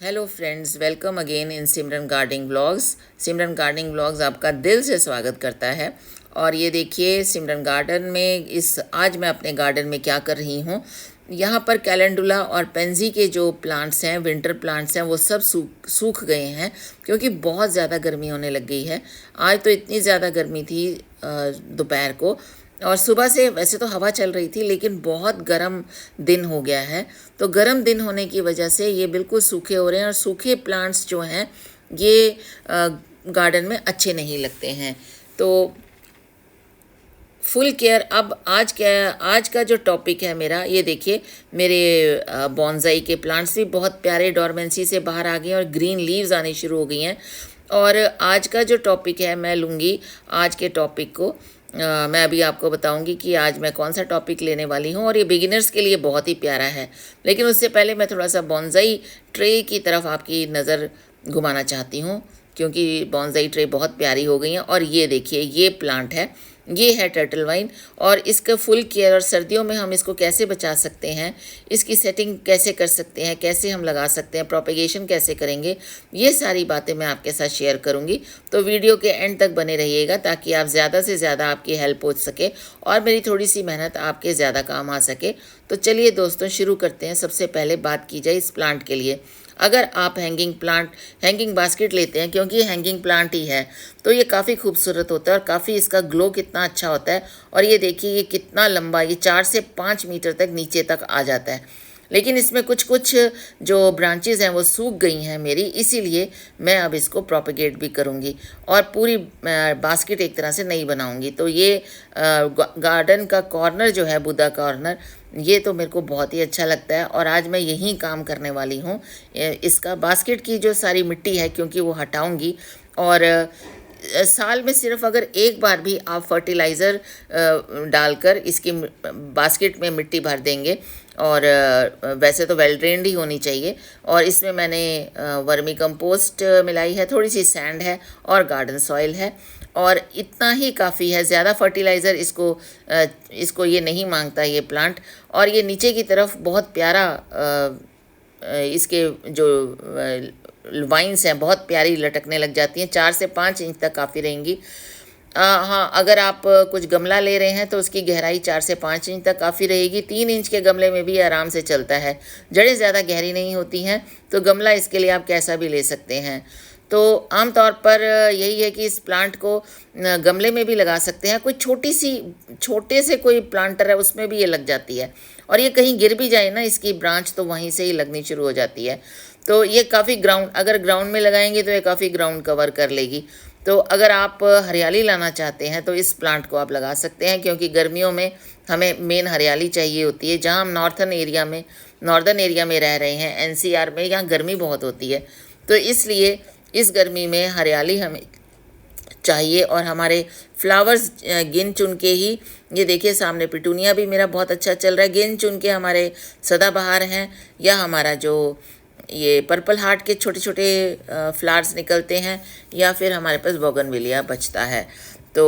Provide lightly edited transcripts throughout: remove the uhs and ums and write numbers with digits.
Hello friends, welcome again in Simran gardening vlogs. Simran gardening vlogs आपका दिल से स्वागत करता है। और ये देखिए सिमरन गार्डन में आज मैं अपने गार्डन में क्या कर रही हूँ। यहाँ पर कैलेंडुला और पेंजी के जो प्लांट्स हैं, विंटर प्लांट्स हैं, वो सब सूख गए हैं क्योंकि बहुत ज़्यादा गर्मी होने लग गई है। आज तो इतनी ज़्यादा गर्मी थी दोपहर को, और सुबह से वैसे तो हवा चल रही थी लेकिन बहुत गर्म दिन हो गया है। तो गर्म दिन होने की वजह से ये बिल्कुल सूखे हो रहे हैं, और सूखे प्लांट्स जो हैं ये गार्डन में अच्छे नहीं लगते हैं। तो फुल केयर। अब आज का जो टॉपिक है मेरा, ये देखिए मेरे बॉन्जाई के प्लांट्स भी बहुत प्यारे डोरमेंसी से बाहर आ गए हैं और ग्रीन लीव्स आनी शुरू हो गई हैं। और आज का जो टॉपिक है, मैं लूँगी आज के टॉपिक को, मैं अभी आपको बताऊंगी कि आज मैं कौन सा टॉपिक लेने वाली हूँ, और ये बिगिनर्स के लिए बहुत ही प्यारा है। लेकिन उससे पहले मैं थोड़ा सा बॉन्जाई ट्रे की तरफ आपकी नज़र घुमाना चाहती हूँ, क्योंकि बॉन्जाई ट्रे बहुत प्यारी हो गई हैं। और ये देखिए, ये प्लांट है, ये है टर्टल वाइन, और इसका फुल केयर, और सर्दियों में हम इसको कैसे बचा सकते हैं, इसकी सेटिंग कैसे कर सकते हैं, कैसे हम लगा सकते हैं, प्रोपेगेशन कैसे करेंगे, ये सारी बातें मैं आपके साथ शेयर करूंगी। तो वीडियो के एंड तक बने रहिएगा ताकि आप ज़्यादा से ज़्यादा आपकी हेल्प हो सके और मेरी थोड़ी सी मेहनत आपके ज़्यादा काम आ सके। तो चलिए दोस्तों, शुरू करते हैं। सबसे पहले बात की जाए इस प्लांट के लिए। अगर आप हैंगिंग बास्केट लेते हैं, क्योंकि ये हैंगिंग प्लांट ही है, तो ये काफ़ी खूबसूरत होता है और काफ़ी इसका ग्लो कितना अच्छा होता है। और ये देखिए ये कितना लंबा, ये 4 से 5 मीटर तक नीचे तक आ जाता है। लेकिन इसमें कुछ कुछ जो ब्रांचेज़ हैं वो सूख गई हैं मेरी, इसीलिए मैं अब इसको प्रोपेगेट भी करूँगी और पूरी बास्केट एक तरह से नहीं बनाऊँगी। तो ये गार्डन का कॉर्नर जो है, बुद्धा कॉर्नर, ये तो मेरे को बहुत ही अच्छा लगता है और आज मैं यहीं काम करने वाली हूँ। इसका बास्केट की जो सारी मिट्टी है, क्योंकि वो हटाऊँगी, और साल में सिर्फ अगर एक बार भी आप फर्टिलाइज़र डालकर इसकी बास्केट में मिट्टी भर देंगे, और वैसे तो वेल ड्रेन्ड ही होनी चाहिए। और इसमें मैंने वर्मी कंपोस्ट मिलाई है, थोड़ी सी सैंड है और गार्डन सॉइल है, और इतना ही काफ़ी है। ज़्यादा फर्टिलाइज़र इसको ये नहीं मांगता ये प्लांट। और ये नीचे की तरफ बहुत प्यारा इसके जो वाइन्स हैं बहुत प्यारी लटकने लग जाती हैं, 4 से 5 इंच तक काफ़ी रहेंगी। हाँ, अगर आप कुछ गमला ले रहे हैं तो उसकी गहराई 4 से 5 इंच तक काफ़ी रहेगी। 3 इंच के गमले में भी आराम से चलता है, जड़ें ज़्यादा गहरी नहीं होती हैं, तो गमला इसके लिए आप कैसा भी ले सकते हैं। तो आमतौर पर यही है कि इस प्लांट को गमले में भी लगा सकते हैं। कोई छोटे से कोई प्लांटर है उसमें भी ये लग जाती है, और ये कहीं गिर भी जाए ना इसकी ब्रांच, तो वहीं से ही लगनी शुरू हो जाती है। तो ये काफ़ी अगर ग्राउंड में लगाएंगे तो ये काफ़ी ग्राउंड कवर कर लेगी। तो अगर आप हरियाली लाना चाहते हैं तो इस प्लांट को आप लगा सकते हैं, क्योंकि गर्मियों में हमें मेन हरियाली चाहिए होती है। जहाँ हम नॉर्दर्न एरिया में रह रहे हैं, एनसीआर में, यहाँ गर्मी बहुत होती है, तो इसलिए इस गर्मी में हरियाली हमें चाहिए। और हमारे फ्लावर्स गिन चुन के ही, ये देखिए सामने पिटूनिया भी मेरा बहुत अच्छा चल रहा है, गिन चुन के हमारे सदाबहार हैं, या हमारा जो ये पर्पल हार्ट के छोटे छोटे फ्लावर्स निकलते हैं, या फिर हमारे पास बोगनविलिया बचता है। तो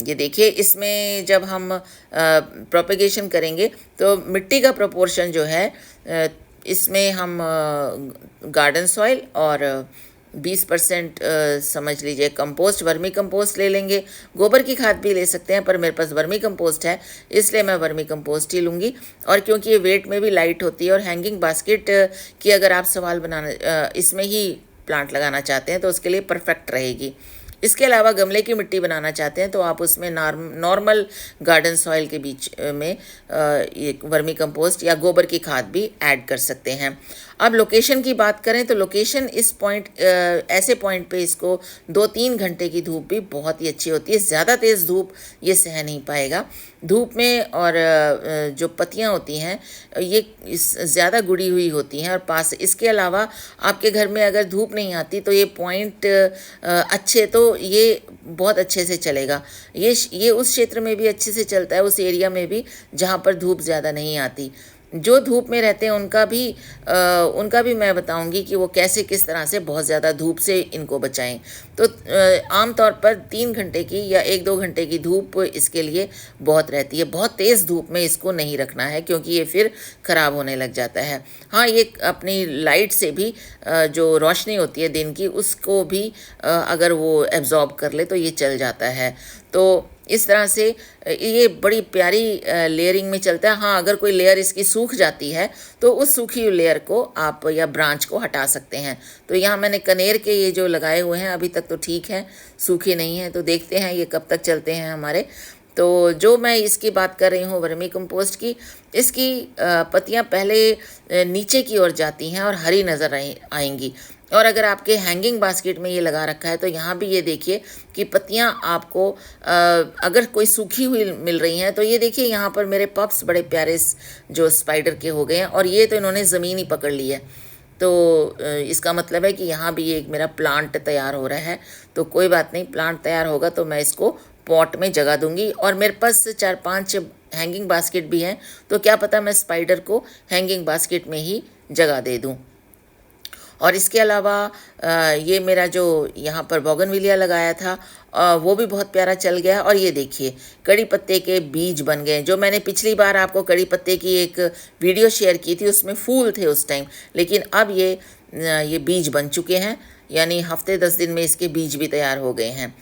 ये देखिए, इसमें जब हम प्रोपेगेशन करेंगे तो मिट्टी का प्रोपोर्शन जो है, इसमें हम गार्डन सॉइल और 20% समझ लीजिए कंपोस्ट, वर्मी कंपोस्ट ले लेंगे। गोबर की खाद भी ले सकते हैं, पर मेरे पास वर्मी कंपोस्ट है इसलिए मैं वर्मी कंपोस्ट ही लूँगी। और क्योंकि ये वेट में भी लाइट होती है, और हैंगिंग बास्केट की अगर आप इसमें ही प्लांट लगाना चाहते हैं तो उसके लिए परफेक्ट रहेगी। इसके अलावा गमले की मिट्टी बनाना चाहते हैं तो आप उसमें नॉर्मल गार्डन सॉइल के बीच में वर्मी कंपोस्ट या गोबर की खाद भी ऐड कर सकते हैं। अब लोकेशन की बात करें तो लोकेशन ऐसे पॉइंट पे इसको 2-3 घंटे की धूप भी बहुत ही अच्छी होती है। ज़्यादा तेज़ धूप ये सह नहीं पाएगा धूप में, और जो पत्तियां होती हैं ये ज़्यादा गुड़ी हुई होती हैं। और पास इसके अलावा आपके घर में अगर धूप नहीं आती तो ये पॉइंट अच्छे, तो ये बहुत अच्छे से चलेगा। ये उस क्षेत्र में भी अच्छे से चलता है, उस एरिया में भी जहाँ पर धूप ज़्यादा नहीं आती। जो धूप में रहते हैं उनका भी मैं बताऊंगी कि वो कैसे किस तरह से बहुत ज़्यादा धूप से इनको बचाएं। तो आमतौर पर 3 घंटे की या 1-2 घंटे की धूप इसके लिए बहुत रहती है। बहुत तेज़ धूप में इसको नहीं रखना है क्योंकि ये फिर ख़राब होने लग जाता है। हाँ, ये अपनी लाइट से भी जो रोशनी होती है दिन की उसको भी अगर वो एब्जॉर्ब कर ले तो ये चल जाता है। तो इस तरह से ये बड़ी प्यारी लेयरिंग में चलता है। हाँ, अगर कोई लेयर इसकी सूख जाती है तो उस सूखी हुई लेयर को आप या ब्रांच को हटा सकते हैं। तो यहाँ मैंने कनेर के ये जो लगाए हुए हैं अभी तक तो ठीक है, सूखे नहीं हैं। तो देखते हैं ये कब तक चलते हैं हमारे। तो जो मैं इसकी बात कर रही हूँ वर्मी कंपोस्ट की, इसकी पत्तियाँ पहले नीचे की ओर जाती हैं और हरी नज़र आएंगी। और अगर आपके हैंगिंग बास्केट में ये लगा रखा है तो यहाँ भी ये देखिए कि पत्तियाँ आपको अगर कोई सूखी हुई मिल रही हैं तो ये देखिए यहाँ पर मेरे पप्स बड़े प्यारे जो स्पाइडर के हो गए हैं और ये तो इन्होंने ज़मीन ही पकड़ ली है। तो इसका मतलब है कि यहाँ भी ये एक मेरा प्लांट तैयार हो रहा है। तो कोई बात नहीं, प्लांट तैयार होगा तो मैं इसको पॉट में जगह दूंगी। और मेरे पास 4-5 हैंगिंग बास्केट भी हैं, तो क्या पता मैं स्पाइडर को हैंगिंग बास्केट में ही जगह दे दूं। और इसके अलावा ये मेरा जो यहाँ पर बोगनविलिया लगाया था वो भी बहुत प्यारा चल गया। और ये देखिए कड़ी पत्ते के बीज बन गए। जो मैंने पिछली बार आपको कड़ी पत्ते की एक वीडियो शेयर की थी उसमें फूल थे उस टाइम, लेकिन अब ये बीज बन चुके हैं, यानी हफ्ते 10 दिन में इसके बीज भी तैयार हो गए हैं।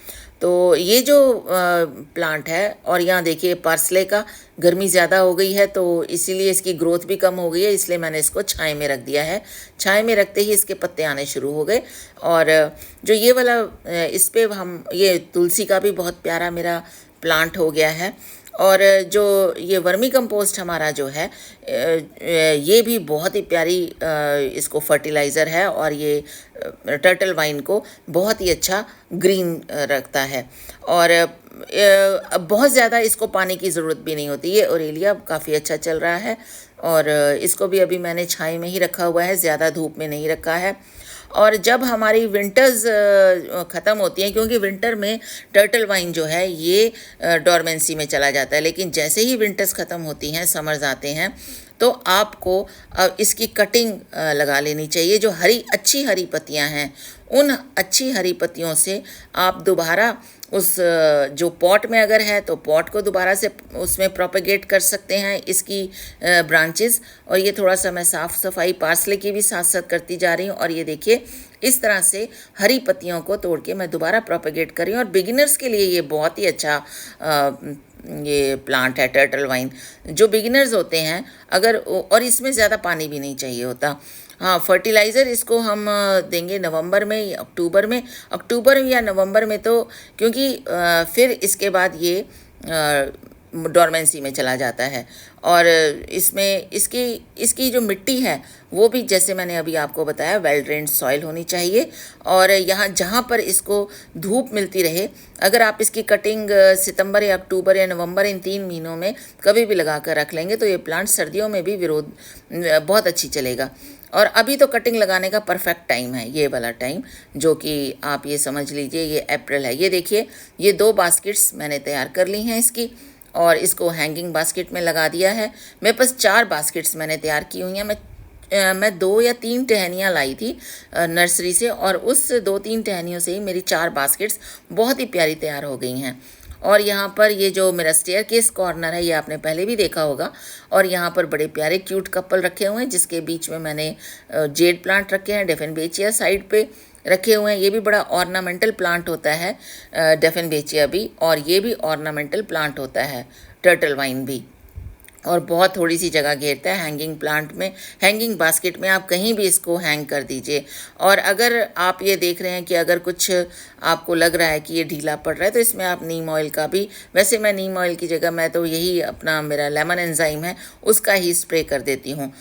तो ये जो प्लांट है, और यहाँ देखिए पार्सले का, गर्मी ज़्यादा हो गई है तो इसीलिए इसकी ग्रोथ भी कम हो गई है, इसलिए मैंने इसको छाए में रख दिया है। छाए में रखते ही इसके पत्ते आने शुरू हो गए। और जो ये वाला इस पे हम ये तुलसी का भी बहुत प्यारा मेरा प्लांट हो गया है। और जो ये वर्मी कंपोस्ट हमारा जो है ये भी बहुत ही प्यारी इसको फर्टिलाइज़र है और ये टर्टल वाइन को बहुत ही अच्छा ग्रीन रखता है। और बहुत ज़्यादा इसको पानी की ज़रूरत भी नहीं होती। ये ओरेलिया काफ़ी अच्छा चल रहा है और इसको भी अभी मैंने छाई में ही रखा हुआ है, ज़्यादा धूप में नहीं रखा है। और जब हमारी विंटर्स ख़त्म होती हैं, क्योंकि विंटर में टर्टल वाइन जो है ये डॉर्मेंसी में चला जाता है, लेकिन जैसे ही विंटर्स ख़त्म होती हैं, समर्स आते हैं, तो आपको इसकी कटिंग लगा लेनी चाहिए। जो अच्छी हरी पत्तियां हैं, उन अच्छी हरी पत्तियों से आप दोबारा उस जो पॉट में अगर है तो पॉट को दोबारा से उसमें प्रोपेगेट कर सकते हैं इसकी ब्रांचेस। और ये थोड़ा सा मैं साफ़ सफाई पार्सले की भी साथ साथ करती जा रही हूँ। और ये देखिए इस तरह से हरी पत्तियों को तोड़ के मैं दोबारा प्रोपेगेट कर रही हूँ। और बिगिनर्स के लिए ये बहुत ही अच्छा ये प्लांट है टर्टल वाइन। जो बिगिनर्स होते हैं अगर, और इसमें ज़्यादा पानी भी नहीं चाहिए होता। हाँ, फर्टिलाइज़र इसको हम देंगे नवंबर में या अक्टूबर या नवंबर में, तो क्योंकि फिर इसके बाद ये डॉर्मेंसी में चला जाता है। और इसमें इसकी जो मिट्टी है वो भी, जैसे मैंने अभी आपको बताया, वेल ड्रेन्ड सॉइल होनी चाहिए। और यहाँ जहाँ पर इसको धूप मिलती रहे, अगर आप इसकी कटिंग सितंबर या अक्टूबर या नवंबर, इन 3 महीनों में कभी भी लगा कर रख लेंगे तो ये प्लांट सर्दियों में भी बहुत अच्छी चलेगा। और अभी तो कटिंग लगाने का परफेक्ट टाइम है, ये वाला टाइम, जो कि आप ये समझ लीजिए ये अप्रैल है। ये देखिए ये 2 बास्केट्स मैंने तैयार कर ली हैं इसकी, और इसको हैंगिंग बास्केट में लगा दिया है। मेरे पास 4 बास्केट्स मैंने तैयार की हुई हैं। मैं 2 या 3 टहनियाँ लाई थी नर्सरी से, और उस 2-3 टहनियों से ही मेरी 4 बास्केट्स बहुत ही प्यारी तैयार हो गई हैं। और यहाँ पर ये जो मेरा स्टेयर केस कॉर्नर है, ये आपने पहले भी देखा होगा। और यहाँ पर बड़े प्यारे क्यूट कपल रखे हुए हैं, जिसके बीच में मैंने जेड प्लांट रखे हैं, डेफिनबेचिया साइड पे रखे हुए हैं। ये भी बड़ा ऑर्नामेंटल प्लांट होता है डेफिनबेचिया भी, और ये भी ऑर्नामेंटल प्लांट होता है टर्टल वाइन भी। और बहुत थोड़ी सी जगह घेरता है हैंगिंग प्लांट में। हैंगिंग बास्केट में आप कहीं भी इसको हैंग कर दीजिए। और अगर आप ये देख रहे हैं कि अगर कुछ आपको लग रहा है कि ये ढीला पड़ रहा है, तो इसमें आप नीम ऑयल का भी, वैसे मैं नीम ऑयल की जगह मैं तो यही अपना मेरा लेमन एंजाइम है उसका ही स्प्रे कर देती हूँ।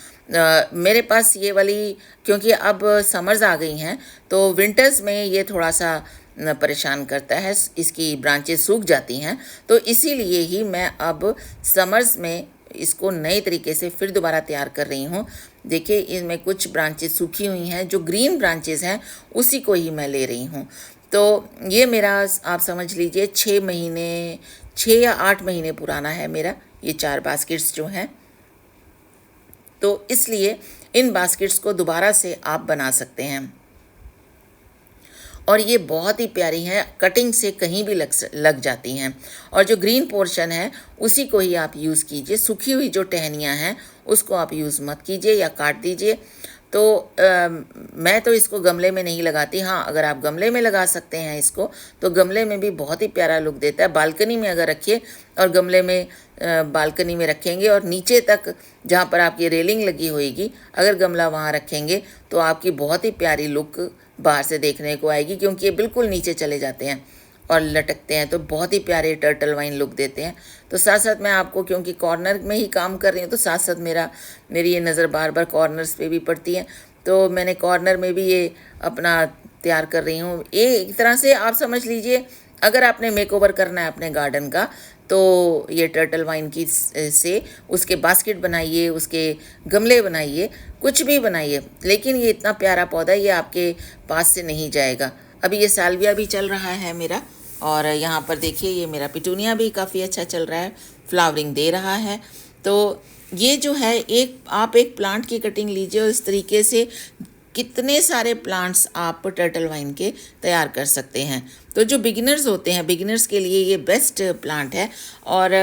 मेरे पास ये वाली, क्योंकि अब समर्स आ गई हैं तो विंटर्स में ये थोड़ा सा परेशान करता है, इसकी ब्रांचेस सूख जाती हैं, तो इसीलिए ही मैं अब समर्स में इसको नए तरीके से फिर दोबारा तैयार कर रही हूँ। देखिए इनमें कुछ ब्रांचेस सूखी हुई हैं, जो ग्रीन ब्रांचेस हैं उसी को ही मैं ले रही हूँ। तो ये मेरा, आप समझ लीजिए 6 या 8 महीने पुराना है मेरा ये 4 बास्केट्स जो हैं। तो इसलिए इन बास्केट्स को दोबारा से आप बना सकते हैं और ये बहुत ही प्यारी हैं, कटिंग से कहीं भी लग जाती हैं। और जो ग्रीन पोर्शन है उसी को ही आप यूज़ कीजिए, सूखी हुई जो टहनियाँ हैं उसको आप यूज़ मत कीजिए या काट दीजिए। तो मैं तो इसको गमले में नहीं लगाती। हाँ, अगर आप गमले में लगा सकते हैं इसको तो गमले में भी बहुत ही प्यारा लुक देता है। बालकनी में अगर रखिए और गमले में बालकनी में रखेंगे और नीचे तक जहाँ पर आपकी रेलिंग लगी होगी अगर गमला वहाँ रखेंगे तो आपकी बहुत ही प्यारी लुक बाहर से देखने को आएगी, क्योंकि ये बिल्कुल नीचे चले जाते हैं और लटकते हैं तो बहुत ही प्यारे टर्टल वाइन लुक देते हैं। तो साथ साथ मैं आपको, क्योंकि कॉर्नर में ही काम कर रही हूँ, तो साथ साथ मेरी ये नज़र बार बार कॉर्नर्स पे भी पड़ती है, तो मैंने कॉर्नर में भी ये अपना तैयार कर रही हूँ। ये एक तरह से आप समझ लीजिए, अगर आपने मेकओवर करना है अपने गार्डन का तो ये टर्टल वाइन की से उसके बास्केट बनाइए, उसके गमले बनाइए, कुछ भी बनाइए, लेकिन ये इतना प्यारा पौधा ये आपके पास से नहीं जाएगा। अभी ये साल्विया भी चल रहा है मेरा, और यहाँ पर देखिए ये मेरा पिटूनिया भी काफ़ी अच्छा चल रहा है, फ्लावरिंग दे रहा है। तो ये जो है आप एक प्लांट की कटिंग लीजिए और इस तरीके से कितने सारे प्लांट्स आप टर्टल वाइन के तैयार कर सकते हैं। तो जो बिगिनर्स होते हैं, बिगिनर्स के लिए ये बेस्ट प्लांट है। और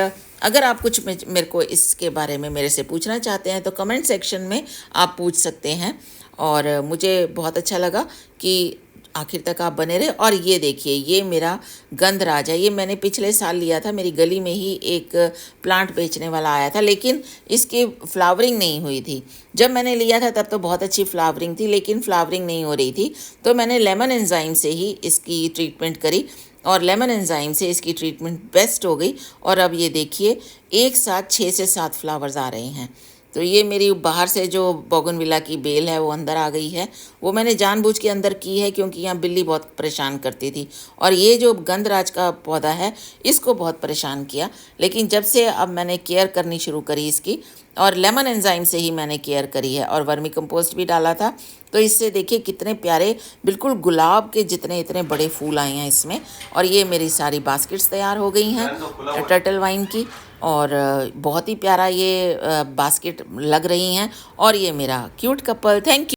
अगर आप कुछ मेरे को इसके बारे में मेरे से पूछना चाहते हैं तो कमेंट सेक्शन में आप पूछ सकते हैं। और मुझे बहुत अच्छा लगा कि आखिर तक आप बने रहे। और ये देखिए ये मेरा गंधराज है, ये मैंने पिछले साल लिया था, मेरी गली में ही एक प्लांट बेचने वाला आया था, लेकिन इसकी फ्लावरिंग नहीं हुई थी। जब मैंने लिया था तब तो बहुत अच्छी फ्लावरिंग थी, लेकिन फ्लावरिंग नहीं हो रही थी, तो मैंने लेमन एंजाइम से ही इसकी ट्रीटमेंट करी और लेमन एंजाइम से इसकी ट्रीटमेंट बेस्ट हो गई। और अब ये देखिए एक साथ 6 से 7 फ्लावर्स आ रहे हैं। तो ये मेरी बाहर से जो बोगनविला की बेल है वो अंदर आ गई है, वो मैंने जानबूझ के अंदर की है क्योंकि यहाँ बिल्ली बहुत परेशान करती थी। और ये जो गंधराज का पौधा है इसको बहुत परेशान किया, लेकिन जब से अब मैंने केयर करनी शुरू करी इसकी, और लेमन एंजाइम से ही मैंने केयर करी है और वर्मी कंपोस्ट भी डाला था, तो इससे देखिए कितने प्यारे बिल्कुल गुलाब के जितने इतने बड़े फूल आए हैं इसमें। और ये मेरी सारी बास्केट्स तैयार हो गई हैं टर्टल वाइन की, और बहुत ही प्यारा ये बास्केट लग रही हैं। और ये मेरा क्यूट कपल, थैंक यू।